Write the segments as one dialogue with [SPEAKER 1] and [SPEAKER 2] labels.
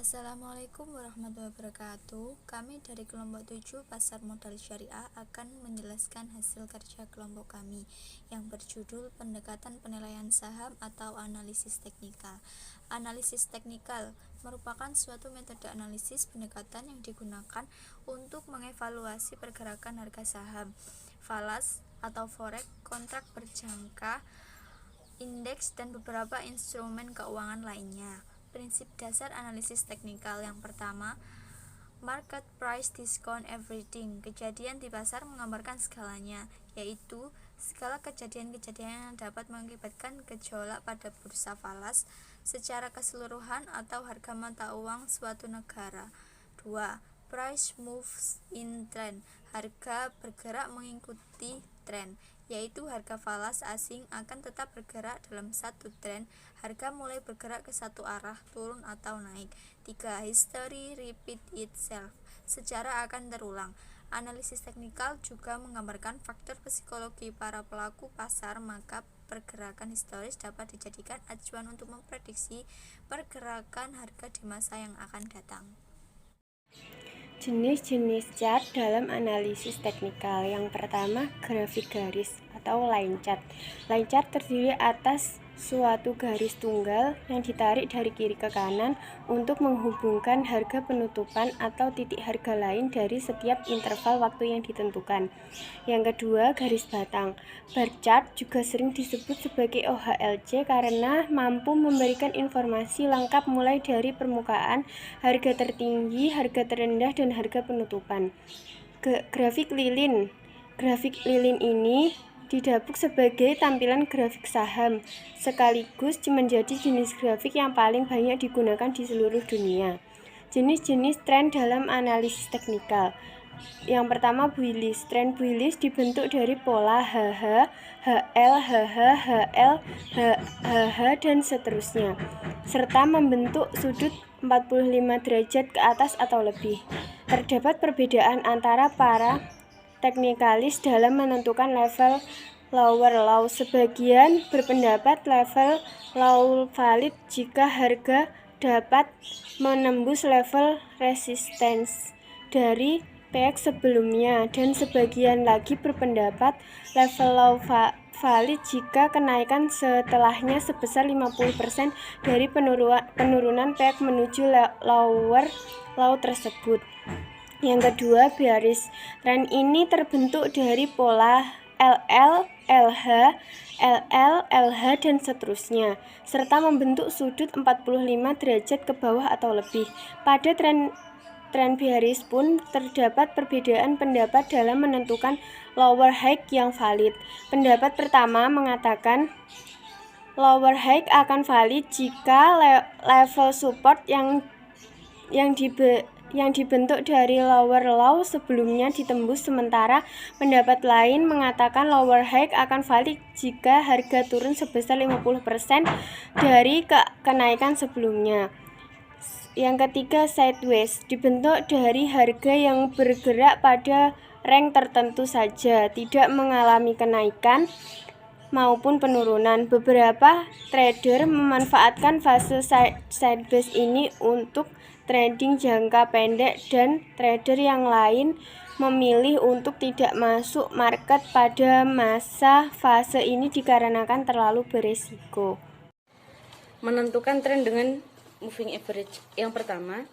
[SPEAKER 1] Assalamualaikum warahmatullahi wabarakatuh. Kami dari kelompok 7 Pasar Modal Syariah akan menjelaskan hasil kerja kelompok kami yang berjudul Pendekatan Penilaian Saham atau Analisis Teknikal. Analisis teknikal merupakan suatu metode analisis pendekatan yang digunakan untuk mengevaluasi pergerakan harga saham, falas atau forex, kontrak berjangka, indeks, dan beberapa instrumen keuangan lainnya. Prinsip dasar analisis teknikal yang pertama, market price discount everything. Kejadian di pasar menggambarkan segalanya, yaitu segala kejadian-kejadian yang dapat mengakibatkan gejolak pada bursa falas secara keseluruhan atau harga mata uang suatu negara. 2. Price moves in trend. Harga bergerak mengikuti tren, yaitu harga falas asing akan tetap bergerak dalam satu tren. Harga mulai bergerak ke satu arah, turun atau naik. 3. History repeat itself. Sejarah akan terulang. Analisis teknikal juga menggambarkan faktor psikologi para pelaku pasar, maka pergerakan historis dapat dijadikan acuan untuk memprediksi pergerakan harga di masa yang akan datang.
[SPEAKER 2] Jenis-jenis chart dalam analisis teknikal. Yang pertama, grafik garis atau line chart. Line chart terdiri atas suatu garis tunggal yang ditarik dari kiri ke kanan untuk menghubungkan harga penutupan atau titik harga lain dari setiap interval waktu yang ditentukan. Yang kedua, garis batang. Bar chart juga sering disebut sebagai OHLC karena mampu memberikan informasi lengkap mulai dari permukaan, harga tertinggi, harga terendah, dan harga penutupan. Grafik lilin. Grafik lilin ini didapuk sebagai tampilan grafik saham, sekaligus menjadi jenis grafik yang paling banyak digunakan di seluruh dunia. Jenis-jenis tren dalam analisis teknikal. Yang pertama, bullish. Tren bullish dibentuk dari pola HH, HL, HH, HL, HH, dan seterusnya, serta membentuk sudut 45 derajat ke atas atau lebih. Terdapat perbedaan antara para teknikalis dalam menentukan level lower low. Sebagian berpendapat level low valid jika harga dapat menembus level resistance dari PX sebelumnya, dan sebagian lagi berpendapat level low valid jika kenaikan setelahnya sebesar 50% dari penurunan PX menuju lower low tersebut. Yang kedua, bearish. Tren ini terbentuk dari pola LL, LH, LL, LH, dan seterusnya, serta membentuk sudut 45 derajat ke bawah atau lebih. Pada tren bearish pun terdapat perbedaan pendapat dalam menentukan lower high yang valid. Pendapat pertama mengatakan lower high akan valid jika level support yang dibentuk dari lower low sebelumnya ditembus, sementara pendapat lain mengatakan lower high akan valid jika harga turun sebesar 50% dari kenaikan sebelumnya. Yang ketiga, sideways, dibentuk dari harga yang bergerak pada rank tertentu saja, tidak mengalami kenaikan maupun penurunan. Beberapa trader memanfaatkan fase sideways ini untuk trading jangka pendek, dan trader yang lain memilih untuk tidak masuk market pada masa fase ini dikarenakan terlalu beresiko.
[SPEAKER 3] Menentukan tren dengan moving average. Yang pertama,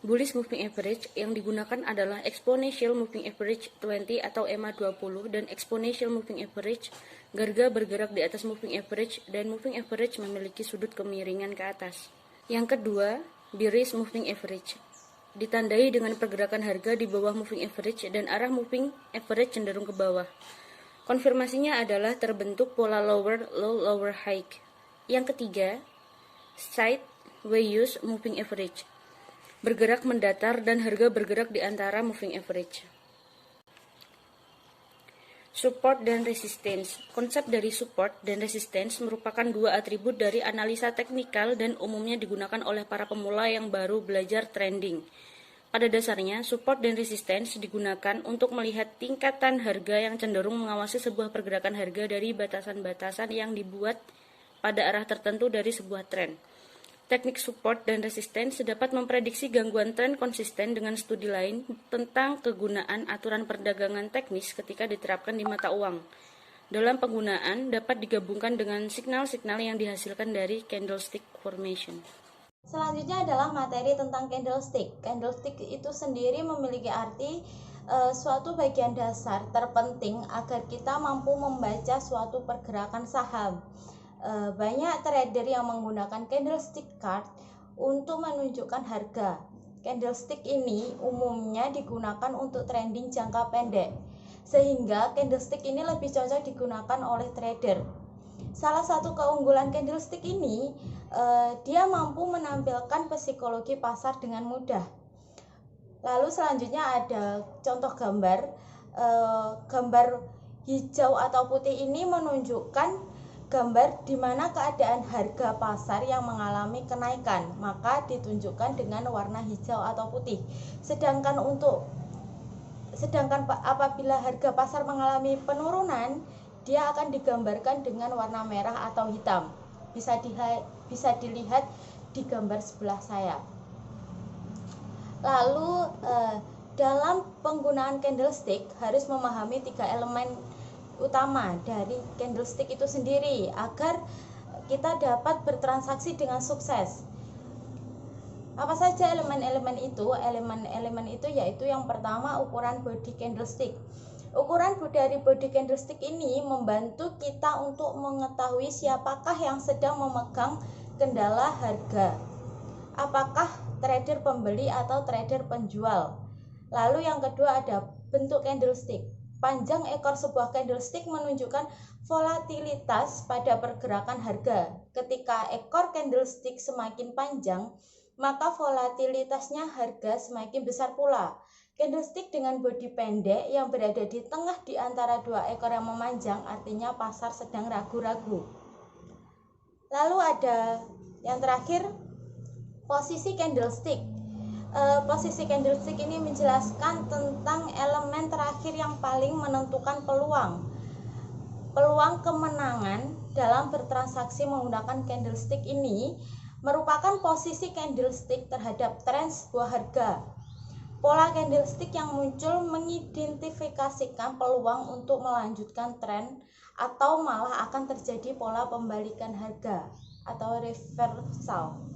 [SPEAKER 3] bullish moving average. Yang digunakan adalah exponential moving average 20 atau EMA 20 dan exponential moving average. Harga bergerak di atas moving average dan moving average memiliki sudut kemiringan ke atas. Yang kedua, bearish moving average. Ditandai dengan pergerakan harga di bawah moving average dan arah moving average cenderung ke bawah. Konfirmasinya adalah terbentuk pola lower low, lower high. Yang ketiga, sideways moving average. Bergerak mendatar dan harga bergerak di antara moving average. Support dan resistance. Konsep dari support dan resistance merupakan dua atribut dari analisa teknikal dan umumnya digunakan oleh para pemula yang baru belajar trading. Pada dasarnya, support dan resistance digunakan untuk melihat tingkatan harga yang cenderung mengawasi sebuah pergerakan harga dari batasan-batasan yang dibuat pada arah tertentu dari sebuah tren. teknik support dan resistance dapat memprediksi gangguan tren konsisten dengan studi lain tentang kegunaan aturan perdagangan teknis ketika diterapkan di mata uang. Dalam penggunaan dapat digabungkan dengan signal-signal yang dihasilkan dari candlestick formation.
[SPEAKER 1] Selanjutnya adalah materi tentang candlestick. Candlestick itu sendiri memiliki arti suatu bagian dasar terpenting agar kita mampu membaca suatu pergerakan saham. Banyak trader yang menggunakan candlestick chart untuk menunjukkan harga. Candlestick ini umumnya digunakan untuk trading jangka pendek, sehingga candlestick ini lebih cocok digunakan oleh trader. Salah satu keunggulan candlestick ini, dia mampu menampilkan psikologi pasar dengan mudah. Lalu selanjutnya ada contoh gambar. Gambar hijau atau putih ini menunjukkan gambar di mana keadaan harga pasar yang mengalami kenaikan, maka ditunjukkan dengan warna hijau atau putih. Sedangkan apabila harga pasar mengalami penurunan, dia akan digambarkan dengan warna merah atau hitam. Bisa dilihat di gambar sebelah saya. Lalu dalam penggunaan candlestick harus memahami 3 elemen utama dari candlestick itu sendiri agar kita dapat bertransaksi dengan sukses. Apa saja elemen-elemen itu? Elemen-elemen itu yaitu yang pertama ukuran body candlestick. Ukuran dari body candlestick ini membantu kita untuk mengetahui siapakah yang sedang memegang kendala harga. Apakah trader pembeli atau trader penjual? Lalu yang kedua ada bentuk candlestick. Panjang ekor sebuah candlestick menunjukkan volatilitas pada pergerakan harga. Ketika ekor candlestick semakin panjang, maka volatilitasnya harga semakin besar pula. Candlestick dengan bodi pendek yang berada di tengah di antara dua ekor yang memanjang artinya pasar sedang ragu-ragu. Lalu ada yang terakhir, posisi candlestick. Posisi candlestick ini menjelaskan tentang elemen terakhir yang paling menentukan peluang kemenangan dalam bertransaksi menggunakan candlestick ini merupakan posisi candlestick terhadap tren sebuah harga. Pola candlestick yang muncul mengidentifikasikan peluang untuk melanjutkan tren atau malah akan terjadi pola pembalikan harga atau reversal.